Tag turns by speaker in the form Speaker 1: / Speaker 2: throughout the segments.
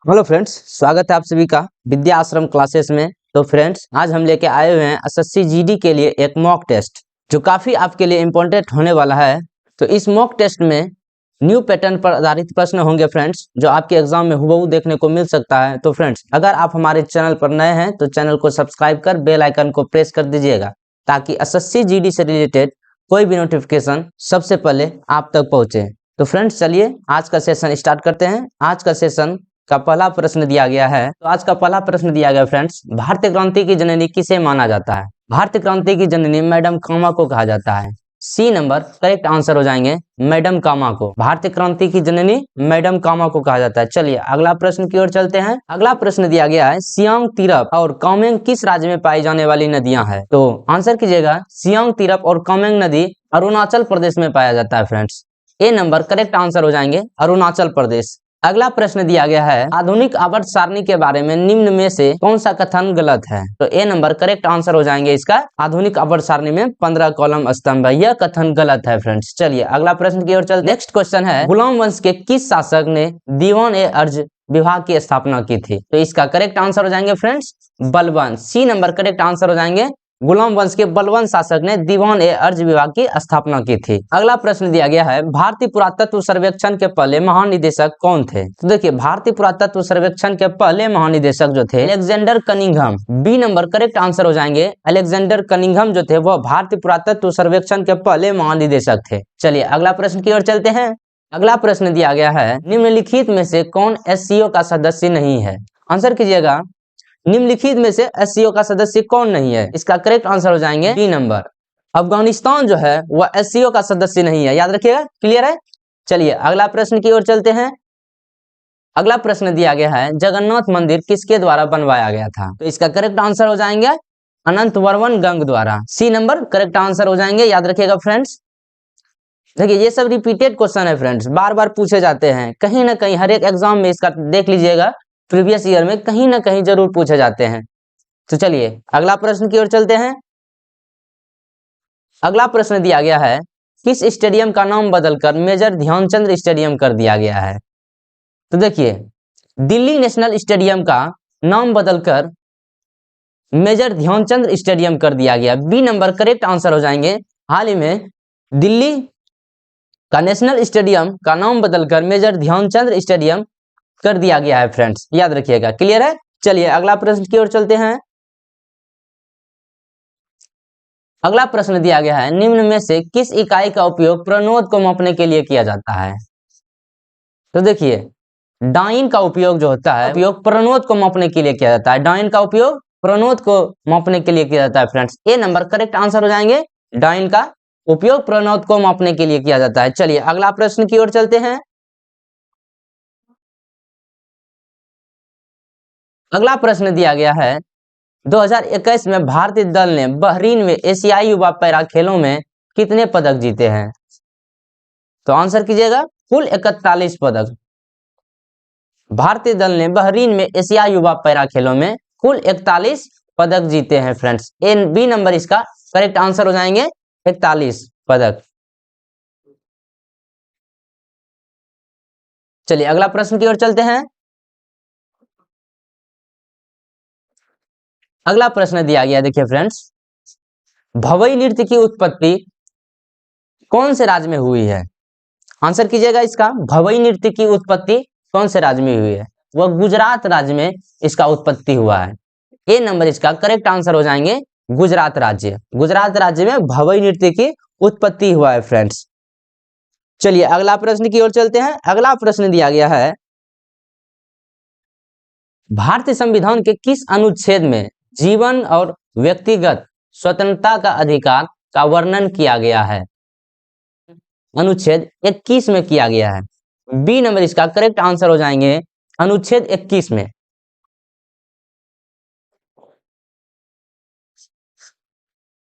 Speaker 1: Hello friends, स्वागत है आप सभी का विद्या आश्रम क्लासेस में। तो फ्रेंड्स, आज हम लेके आए हुए हैं एसएससी जीडी के लिए एक मॉक टेस्ट जो काफी आपके लिए इम्पोर्टेंट होने वाला है। तो इस मॉक टेस्ट में न्यू पैटर्न पर आधारित प्रश्न होंगे फ्रेंड्स, जो आपके एग्जाम में हुबहू देखने को मिल सकता है। तो फ्रेंड्स, अगर आप हमारे चैनल पर नए हैं तो चैनल को सब्सक्राइब कर बेल आइकन को प्रेस कर दीजिएगा, ताकि एसएससी जीडी से रिलेटेड कोई भी नोटिफिकेशन सबसे पहले आप तक पहुंचे। तो फ्रेंड्स, चलिए आज का सेशन स्टार्ट करते हैं। आज का सेशन का पहला प्रश्न दिया गया है। तो आज का पहला प्रश्न दिया गया फ्रेंड्स, भारतीय क्रांति की जननी किसे माना जाता है? भारतीय क्रांति की जननी मैडम कामा को कहा जाता है। सी नंबर करेक्ट आंसर हो जाएंगे मैडम कामा को। भारतीय क्रांति की जननी मैडम कामा को कहा जाता है। चलिए अगला प्रश्न की ओर चलते हैं। अगला प्रश्न दिया गया है, सियांग, तिरप और कामेंग किस राज्य में पाई जाने वाली नदियां हैं? तो आंसर कीजिएगा, सियांग, तिरप और कामेंग नदी अरुणाचल प्रदेश में पाया जाता है फ्रेंड्स। ए नंबर करेक्ट आंसर हो जाएंगे अरुणाचल प्रदेश। अगला प्रश्न दिया गया है, आधुनिक आवर्त सारणी के बारे में निम्न में से कौन सा कथन गलत है? तो ए नंबर करेक्ट आंसर हो जाएंगे इसका, आधुनिक आवर्त सारणी में 15 कॉलम स्तंभ है, यह कथन गलत है फ्रेंड्स। चलिए अगला प्रश्न की ओर चलते। नेक्स्ट क्वेश्चन है, गुलाम वंश के किस शासक ने दीवान ए अर्ज विभाग की स्थापना की थी? तो इसका करेक्ट आंसर हो जाएंगे friends Balban. C number correct answer हो जाएंगे, गुलाम वंश के बलबन शासक ने दीवान ए अर्ज विभाग की स्थापना की थी। अगला प्रश्न दिया गया है, भारतीय पुरातत्व सर्वेक्षण के पहले महानिदेशक कौन थे? तो देखिए, भारतीय पुरातत्व सर्वेक्षण के पहले महानिदेशक जो थे Alexander Cunningham. B number correct answer हो जाएंगे अलेक्जेंडर कनिंघम जो थे वह भारतीय पुरातत्व सर्वेक्षण के पहले महानिदेशक थे। चलिए अगला प्रश्न की ओर चलते हैं। अगला प्रश्न दिया गया है, निम्नलिखित में से कौन एससीओ का सदस्य नहीं है? आंसर कीजिएगा, निम्नलिखित में से एससीओ का सदस्य कौन नहीं है? इसका करेक्ट आंसर हो जाएंगे बी नंबर, अफगानिस्तान जो है वह एससीओ का सदस्य नहीं है, याद रखिएगा। क्लियर है? चलिए अगला प्रश्न की ओर चलते हैं। अगला प्रश्न दिया गया है, जगन्नाथ मंदिर किसके द्वारा बनवाया गया था? तो इसका करेक्ट आंसर हो जाएंगे अनंत वर्मन गंग द्वारा। सी नंबर करेक्ट आंसर हो जाएंगे, याद रखिएगा फ्रेंड्स। देखिए, ये सब रिपीटेड क्वेश्चन है फ्रेंड्स, बार बार पूछे जाते हैं, कहीं ना कहीं हर एक एग्जाम में इसका देख लीजिएगा, प्रीवियस ईयर में कहीं ना कहीं जरूर पूछे जाते हैं। तो चलिए अगला प्रश्न की ओर चलते हैं। अगला प्रश्न दिया गया है, किस स्टेडियम का नाम बदलकर मेजर ध्यानचंद स्टेडियम कर दिया गया है? तो देखिए, दिल्ली नेशनल स्टेडियम का नाम बदलकर मेजर ध्यानचंद स्टेडियम कर दिया गया। बी नंबर करेक्ट आंसर हो जाएंगे, हाल ही में दिल्ली का नेशनल स्टेडियम का नाम बदलकर मेजर ध्यानचंद स्टेडियम कर दिया गया है फ्रेंड्स, याद रखिएगा। क्लियर है? चलिए अगला प्रश्न की ओर चलते हैं। अगला प्रश्न दिया गया है, निम्न में से किस इकाई का उपयोग प्रणोद को मापने के लिए किया जाता है? तो देखिए, डाइन का उपयोग जो होता है उपयोग प्रणोद को मापने के लिए किया जाता है। डाइन का उपयोग प्रणोद को मापने के लिए किया जाता है फ्रेंड्स। ए नंबर करेक्ट आंसर हो जाएंगे, डाइन का उपयोग प्रणोद को मापने के लिए किया जाता है। चलिए अगला प्रश्न की ओर चलते हैं। अगला प्रश्न दिया गया है, 2021 में भारतीय दल ने बहरीन में एशियाई युवा पैरा खेलों में कितने पदक जीते हैं? तो आंसर कीजिएगा, कुल 41 पदक। भारतीय दल ने बहरीन में एशियाई युवा पैरा खेलों में कुल 41 पदक जीते हैं फ्रेंड्स। ए बी नंबर इसका करेक्ट आंसर हो जाएंगे 41 पदक। चलिए अगला प्रश्न की ओर चलते हैं। अगला प्रश्न दिया गया, देखिए फ्रेंड्स, भवई नृत्य की उत्पत्ति कौन से राज्य में हुई है? आंसर कीजिएगा इसका, भवई नृत्य की उत्पत्ति कौन से राज्य में हुई है? वह गुजरात राज्य में इसका उत्पत्ति हुआ है। ए नंबर इसका करेक्ट आंसर हो जाएंगे गुजरात राज्य। गुजरात राज्य में भवई नृत्य की उत्पत्ति हुआ है फ्रेंड्स। चलिए अगला प्रश्न की ओर चलते हैं। अगला प्रश्न दिया गया है, भारतीय संविधान के किस अनुच्छेद में जीवन और व्यक्तिगत स्वतंत्रता का अधिकार का वर्णन किया गया है? अनुच्छेद 21 में किया गया है। बी नंबर इसका करेक्ट आंसर हो जाएंगे अनुच्छेद 21 में।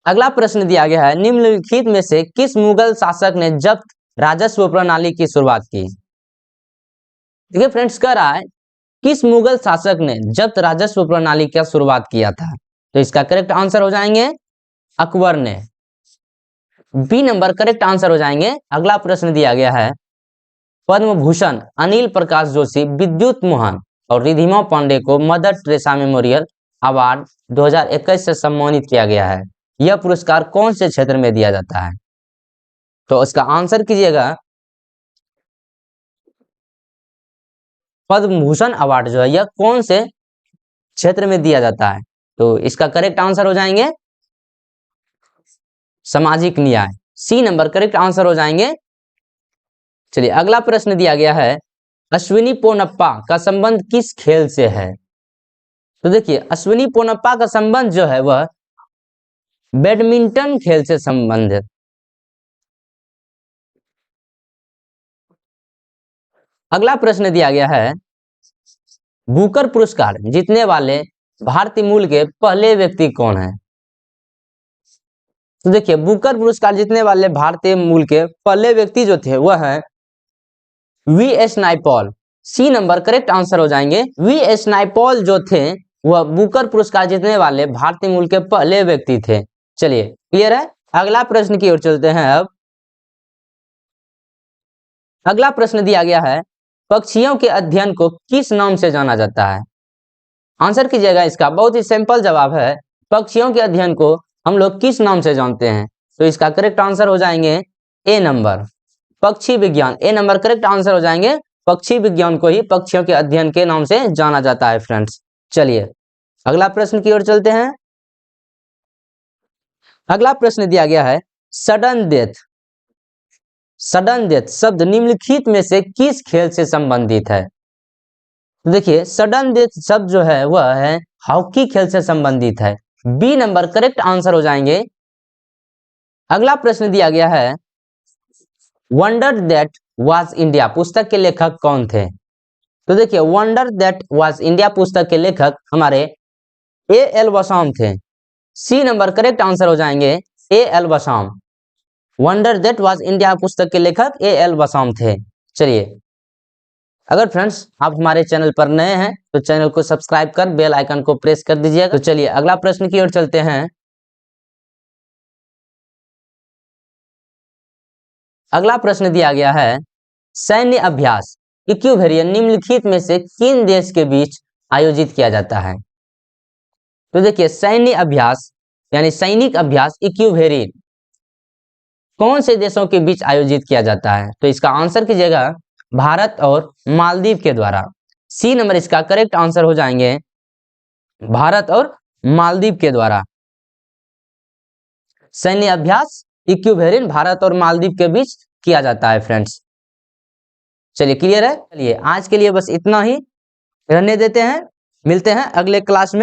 Speaker 1: अगला प्रश्न दिया गया है, निम्नलिखित में से किस मुगल शासक ने जब्त राजस्व प्रणाली की शुरुआत की? देखिए फ्रेंड्स, कह रहा है किस मुगल शासक ने जब्त राजस्व प्रणाली का शुरुआत किया था? तो इसका करेक्ट आंसर हो जाएंगे अकबर ने। बी नंबर करेक्ट आंसर हो जाएंगे। अगला प्रश्न दिया गया है, पद्म भूषण अनिल प्रकाश जोशी विद्युत मोहन और रिधिमा पांडे को मदर टेरेसा मेमोरियल अवार्ड 2021 से सम्मानित किया गया है। यह पुरस्कार कौन से क्षेत्र में दिया जाता है? तो इसका आंसर कीजिएगा पद्म भूषण अवार्ड जो है यह कौन से क्षेत्र में दिया जाता है? तो इसका करेक्ट आंसर हो जाएंगे सामाजिक न्याय, सी नंबर करेक्ट आंसर हो जाएंगे। चलिए अगला प्रश्न दिया गया है, अश्विनी पोनप्पा का संबंध किस खेल से है? तो देखिए अश्विनी पोनप्पा का संबंध जो है वह बैडमिंटन खेल से संबंधित। अगला प्रश्न दिया गया है, बुकर पुरस्कार जीतने वाले भारतीय मूल के पहले व्यक्ति कौन है? तो देखिए बुकर पुरस्कार जीतने वाले भारतीय मूल के पहले व्यक्ति जो थे वह है V S. Naipaul, C number correct answer हो जाएंगे। वी.एस. नायपॉल जो थे वह बुकर पुरस्कार जीतने वाले भारतीय मूल के पहले व्यक्ति थे। चलिए क्लियर है। अगला प्रश्न की ओर चलते हैं। अब अगला प्रश्न दिया गया है, पक्षियों के अध्ययन को किस नाम से जाना जाता है? आंसर कीजिएगा। इसका बहुत ही सिंपल जवाब है, पक्षियों के अध्ययन को हम लोग किस नाम से जानते हैं? तो इसका करेक्ट आंसर हो जाएंगे ए नंबर, पक्षी विज्ञान। ए नंबर करेक्ट आंसर हो जाएंगे। पक्षी विज्ञान को ही पक्षियों के अध्ययन के नाम से जाना जाता है फ्रेंड्स। चलिए अगला प्रश्न की ओर चलते हैं। अगला प्रश्न दिया गया है, सडन डेथ। सडन डेथ शब्द निम्नलिखित में से किस खेल से संबंधित है? देखिए सडन डेथ शब्द जो है वह है हॉकी खेल से संबंधित है। बी नंबर करेक्ट आंसर हो जाएंगे। अगला प्रश्न दिया गया है, वंडर दैट वाज इंडिया पुस्तक के लेखक कौन थे? तो देखिए वंडर दैट वाज इंडिया पुस्तक के लेखक हमारे ए.एल. वसाम थे। सी नंबर करेक्ट आंसर हो जाएंगे A L. Basham. Wonder that was India पुस्तक के लेखक ए.एल. वसाम थे। चलिए अगर फ्रेंड्स आप हमारे चैनल पर नए हैं तो चैनल को सब्सक्राइब कर बेल आइकन को प्रेस कर दीजिएगा। तो चलिए अगला प्रश्न की ओर चलते हैं। अगला प्रश्न दिया गया है, सैन्य अभ्यास इक्विवेरियन निम्नलिखित में से किन देश के बीच आयोजित किया जाता है? तो देखिए सैन्य अभ्यास यानी सैनिक अभ्यास इक्विवेरियन कौन से देशों के बीच आयोजित किया जाता है? तो इसका आंसर कीजिएगा भारत और मालदीव के द्वारा। सी नंबर इसका करेक्ट आंसर हो जाएंगे भारत और मालदीव के द्वारा। सैन्य अभ्यास इक्विवेरियन भारत और मालदीव के बीच किया जाता है फ्रेंड्स। चलिए क्लियर है। चलिए आज के लिए बस इतना ही रहने देते हैं, मिलते हैं अगले क्लास में।